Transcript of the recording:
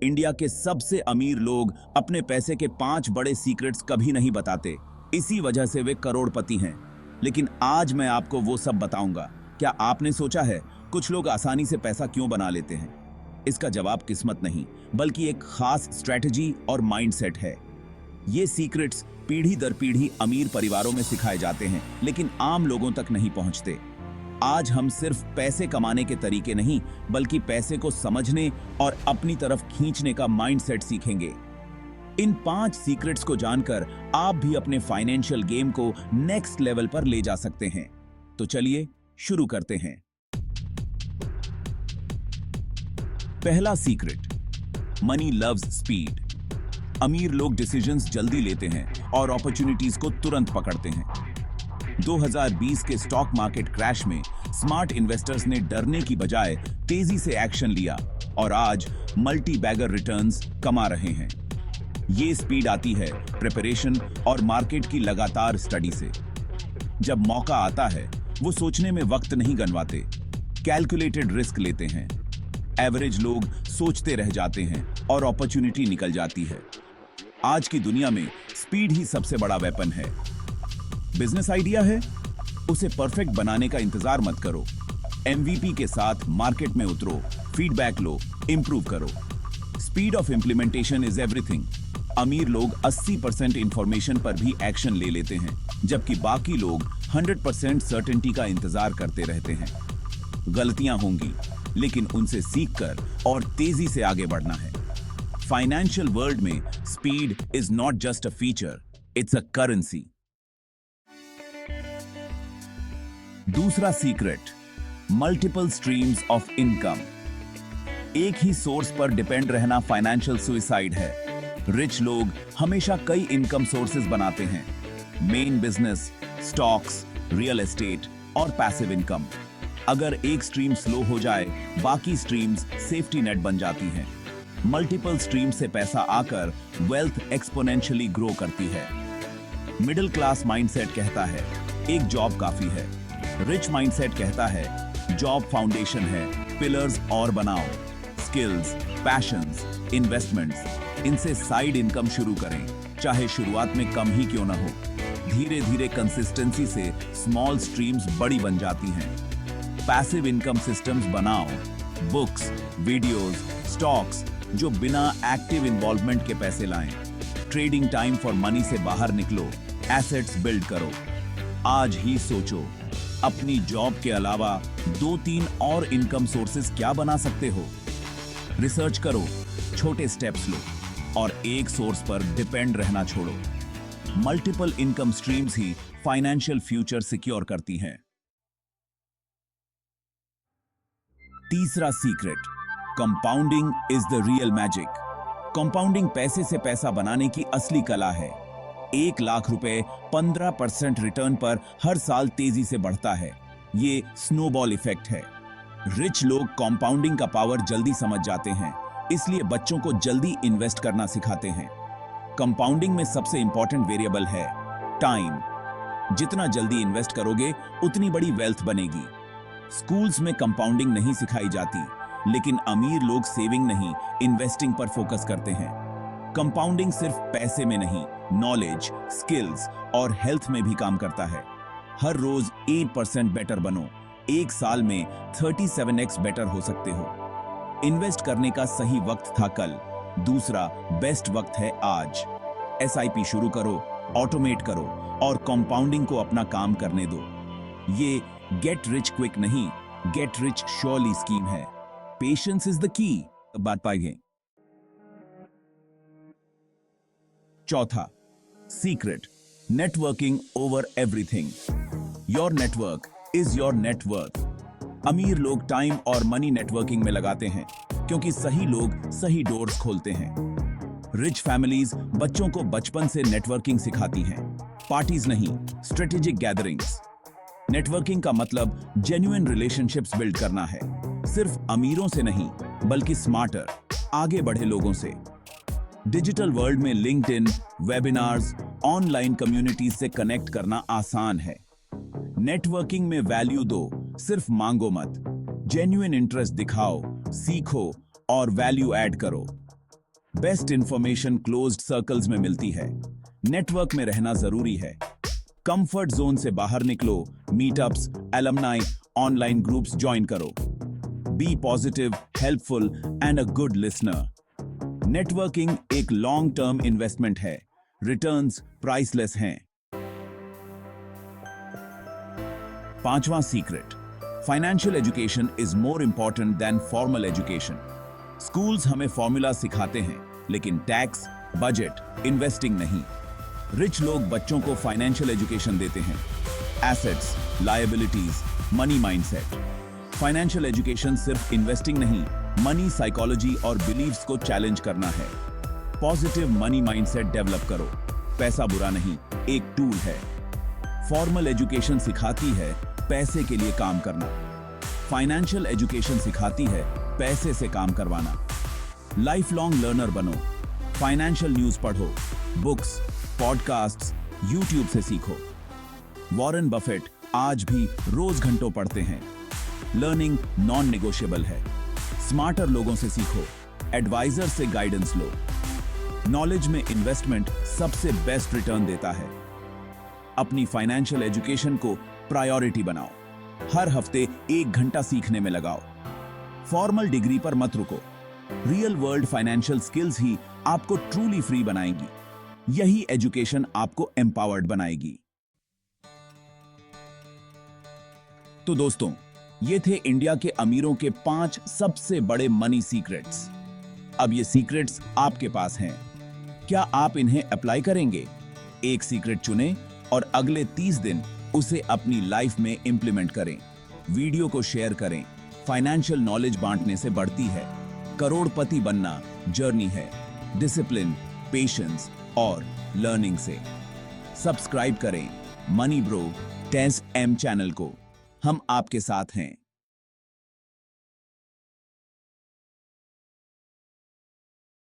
India के सबसे अमीर लोग अपने पैसे के 5 बड़े सीक्रेट्स कभी नहीं बताते। इसी वजह से वे करोड़पति हैं। लेकिन आज मैं आपको वो सब बताऊंगा। क्या आपने सोचा है कुछ लोग आसानी से पैसा क्यों बना लेते हैं? इसका जवाब किस्मत नहीं, बल्कि एक खास स्ट्रेटजी और माइंडसेट है। ये सीक्रेट्स पीढ़ी दर पीढ़ी अमीर परिवारों में सिखाए जाते हैं, लेकिन आम लोगों तक नहीं पहुंचते। आज हम सिर्फ पैसे कमाने के तरीके नहीं, बल्कि पैसे को समझने और अपनी तरफ खींचने का माइंडसेट सीखेंगे। इन 5 सीक्रेट्स को जानकर आप भी अपने फाइनेंशियल गेम को नेक्स्ट लेवल पर ले जा सकते हैं। तो चलिए शुरू करते हैं। पहला सीक्रेट, मनी लव्स स्पीड। अमीर लोग डिसीजंस जल्दी लेते हैं और अपॉर्चुनिटीज को तुरंत पकड़ते हैं। 2020 के स्टॉक मार्केट क्रैश में स्मार्ट इन्वेस्टर्स ने डरने की बजाय तेजी से एक्शन लिया और आज मल्टी बैगर रिटर्न्स कमा रहे हैं। ये स्पीड आती है प्रिपरेशन और मार्केट की लगातार स्टडी से। जब मौका आता है वो सोचने में वक्त नहीं गंवाते, कैलकुलेटेड रिस्क लेते हैं। एवरेज लोग सोचते रह जाते हैं और अपॉर्चुनिटी निकल जाती है। आज की दुनिया में स्पीड ही सबसे बड़ा वेपन है। बिजनेस आइडिया है, उसे परफेक्ट बनाने का इंतजार मत करो। एमवीपी के साथ मार्केट में उतरो, फीडबैक लो, इंप्रूव करो। Speed of implementation is everything. अमीर लोग 80% इंफॉर्मेशन पर भी एक्शन ले लेते हैं, जबकि बाकी लोग 100% सर्टेनिटी का इंतजार करते रहते हैं। गलतियां होंगी, लेकिन उनसे सीखकर और तेजी से आगे बढ़ना है। फाइनेंशियल वर्ल्ड में speed is not just a feature, it's a currency. दूसरा secret, multiple streams of income. एक ही सोर्स पर डिपेंड रहना फाइनेंशियल सुइसाइड है। रिच लोग हमेशा कई इनकम सोर्सेज बनाते हैं। Main business, stocks, real estate और पैसिव इनकम। अगर एक स्ट्रीम स्लो हो जाए, बाकी स्ट्रीम्स सेफ्टी नेट बन जाती हैं। मल्टीपल स्ट्रीम से पैसा आकर वेल्थ एक्सपोनेंशियली ग्रो करती है। मिडिल क्लास माइंडसेट कहता है एक जॉब काफी है। रिच माइंडसेट कहता है जॉब फाउंडेशन है, पिलर्स और बनाओ। स्किल्स, पैशंस, इन्वेस्टमेंट्स, इनसे साइड इनकम शुरू करें, चाहे शुरुआत में कम ही क्यों ना हो। धीरे धीरे कंसिस्टेंसी से स्मॉल स्ट्रीम्स बड़ी बन जाती हैं। पैसिव इनकम सिस्टम्स बनाओ, बुक्स, वीडियोस, स्टॉक्स जो बिना एक्टिव इन्वॉल्वमेंट के पैसे लाएं। ट्रेडिंग टाइम फॉर मनी से बाहर निकलो, एसेट्स बिल्ड करो। आज ही सोचो, अपनी जॉब के अलावा 2-3 और इनकम सोर्सेज क्या बना सकते हो। रिसर्च करो, छोटे स्टेप्स लो और एक सोर्स पर डिपेंड रहना छोड़ो। मल्टीपल इनकम स्ट्रीम्स ही फाइनेंशियल फ्यूचर सिक्योर करती हैं। तीसरा secret, compounding is the real magic. Compounding पैसे से पैसा बनाने की असली कला है। 1 लाख रुपए 15% रिटर्न पर हर साल तेजी से बढ़ता है। ये स्नोबॉल इफेक्ट है। रिच लोग कंपाउंडिंग का पावर जल्दी समझ जाते हैं, इसलिए बच्चों को जल्दी इन्वेस्ट करना सिखाते हैं। कंपाउंडिंग में सबसे इंपॉर्टेंट वेरिएबल है टाइम। जितना जल्दी इन्वेस्ट करोगे, उतनी बड़ी वेल्थ बनेगी। स्कूल्स में कंपाउंडिंग नहीं सिखाई जाती, लेकिन अमीर लोग सेविंग नहीं, इन्वेस्टिंग पर फोकस करते हैं। कंपाउंडिंग सिर्फ पैसे में नहीं, नॉलेज, स्किल्स और हेल्थ में भी काम करता है। हर रोज 8% बेटर बनो, 1 साल में 37x बेटर हो सकते हो। इन्वेस्ट करने का सही वक्त था कल, दूसरा बेस्ट वक्त है आज। एसआईपी शुरू करो, ऑटोमेट करो और कंपाउंडिंग को अपना काम करने दो। ये गेट रिच क्विक नहीं, गेट रिच श्योरली स्कीम है। Patience is the key. बात पाएंगे। चौथा secret, networking over everything. Your network is your net worth. अमीर लोग टाइम और मनी नेटवर्किंग में लगाते हैं, क्योंकि सही लोग सही डोर्स खोलते हैं। रिच फैमिलीज बच्चों को बचपन से नेटवर्किंग सिखाती हैं, पार्टीज नहीं, स्ट्रेटेजिक गैदरिंग्स। नेटवर्किंग का मतलब जेन्युइन रिलेशनशिप्स बिल्ड करना है, सिर्फ अमीरों से नहीं, बल्कि स्मार्टर, आगे बढ़े लोगों से। डिजिटल वर्ल्ड में लिंक्डइन, वेबिनार्स, ऑनलाइन कम्युनिटीज से कनेक्ट करना आसान है। नेटवर्किंग में वैल्यू दो, सिर्फ मांगो मत। जेन्युइन इंटरेस्ट दिखाओ, सीखो और वैल्यू ऐड करो। बेस्ट इंफॉर्मेशन क्लोज्ड सर्कल्स में मिलती है। नेटवर्क में रहना जरूरी है। कंफर्ट जोन से बाहर निकलो। Meetups, alumni, online groups join करो। Be positive, helpful and a good listener. Networking एक लॉन्ग टर्म इन्वेस्टमेंट है। रिटर्न्स प्राइसलेस हैं। पांचवां secret, financial education is more important than formal education. Schools हमें फॉर्मूला सिखाते हैं, लेकिन टैक्स, बजट, इन्वेस्टिंग नहीं। रिच लोग बच्चों को फाइनेंशियल एजुकेशन देते हैं। Assets, liabilities, money mindset. Financial education सिर्फ इन्वेस्टिंग नहीं, मनी साइकोलॉजी और बिलीव्स को चैलेंज करना है। पॉजिटिव मनी माइंडसेट डेवलप करो। पैसा बुरा नहीं, एक टूल है। फॉर्मल एजुकेशन सिखाती है पैसे के लिए काम करना। फाइनेंशियल एजुकेशन सिखाती है पैसे से काम करवाना। लाइफ लॉन्ग लर्नर बनो। फाइनेंशियल न्यूज पढ़ो, बुक्स, पॉडकास्ट्स, यूट्यूब से सीखो। वॉरेन बफेट आज भी रोज घंटों पढ़ते हैं। लर्निंग नॉन नेगोशिएबल है। स्मार्टर लोगों से सीखो। एडवाइजर से गाइडेंस लो। नॉलेज में इन्वेस्टमेंट सबसे बेस्ट रिटर्न देता है। अपनी फाइनेंशियल एजुकेशन को प्रायोरिटी बनाओ। हर हफ्ते 1 घंटा सीखने में लगाओ। फॉर्मल डिग्री पर मत रुको। रियल वर्ल्ड फाइनेंशियल स्किल्स ही आपको ट्रूली फ्री बनाएंगी। यही एजुकेशन आपको एम्पावर्ड बनाएगी। तो दोस्तों, ये थे इंडिया के अमीरों के 5 सबसे बड़े मनी सीक्रेट्स। अब ये सीक्रेट्स आपके पास हैं। क्या आप इन्हें अप्लाई करेंगे? एक सीक्रेट चुनें और अगले 30 दिन उसे अपनी लाइफ में इंप्लीमेंट करें। वीडियो को शेयर करें। फाइनेंशियल नॉलेज बांटने से बढ़ती है। करोड़पति बनना जर्नी है, डिसिप्लिन, पेशेंस और लर्निंग से। सब्सक्राइब करें मनी ब्रो 10M चैनल को। हम आपके साथ हैं।